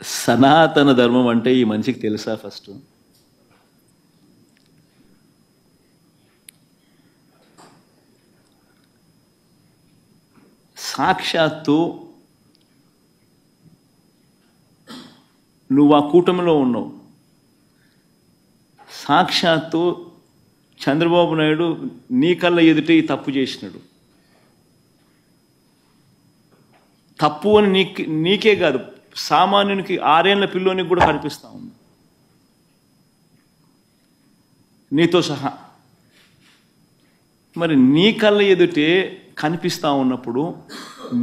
సనాతన ధర్మం అంటే ఈ మనిషికి తెలుసా? ఫస్ట్ సాక్షాత్తు నువ్వు ఆ కూటమిలో ఉన్నావు. సాక్షాత్తు చంద్రబాబు నాయుడు నీ కళ్ళ ఎదుటే ఈ తప్పు చేసినాడు. తప్పు అని నీకే కాదు, సామాన్యునికి 6 ఏళ్ల పిల్లోనికి కూడా కనిపిస్తూ ఉంది, నీతో సహా. మరి నీ కళ్ళ ఎదుటే కనిపిస్తూ ఉన్నప్పుడు,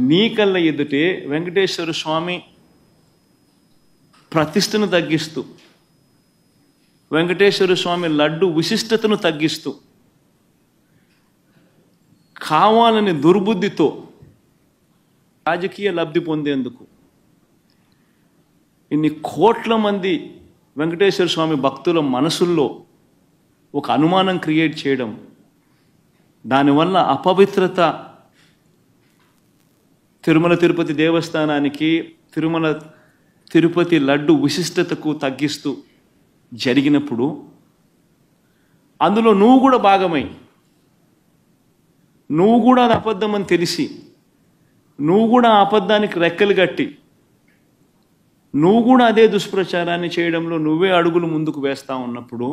నీ కళ్ళ ఎదుటే వెంకటేశ్వర స్వామి ప్రతిష్టను తగ్గిస్తూ, వెంకటేశ్వర స్వామి లడ్డు విశిష్టతను తగ్గిస్తూ, కావాలని దుర్బుద్ధితో రాజకీయ లబ్ధి పొందేందుకు ఇన్ని కోట్ల మంది వెంకటేశ్వర స్వామి భక్తుల మనసుల్లో ఒక అనుమానం క్రియేట్ చేయడం, దానివల్ల అపవిత్రత తిరుమల తిరుపతి దేవస్థానానికి, తిరుపతి లడ్డు విశిష్టతకు తగ్గిస్తూ జరిగినప్పుడు, అందులో నువ్వు కూడా భాగమై, నువ్వు కూడా అది అబద్ధం అని తెలిసి, నువ్వు కూడా ఆ అబద్ధానికి రెక్కలు కట్టి, నువ్వు కూడా అదే దుష్ప్రచారాన్ని చేయడంలో నువ్వే అడుగులు ముందుకు వేస్తా ఉన్నప్పుడు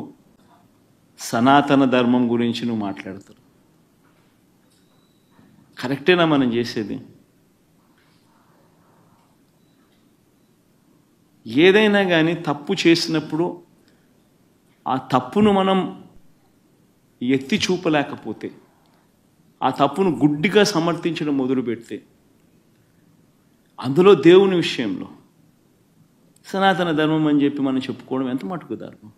సనాతన ధర్మం గురించి నువ్వు మాట్లాడతారు. కరెక్టేనా మనం చేసేది? ఏదైనా కానీ తప్పు చేసినప్పుడు ఆ తప్పును మనం ఎత్తి చూపలేకపోతే, ఆ తప్పును గుడ్డిగా సమర్థించడం మొదలుపెడితే, అందులో దేవుని విషయంలో సనాతన ధర్మం అని చెప్పి మనం చెప్పుకోవడం ఎంత మటుకు ధర్మం?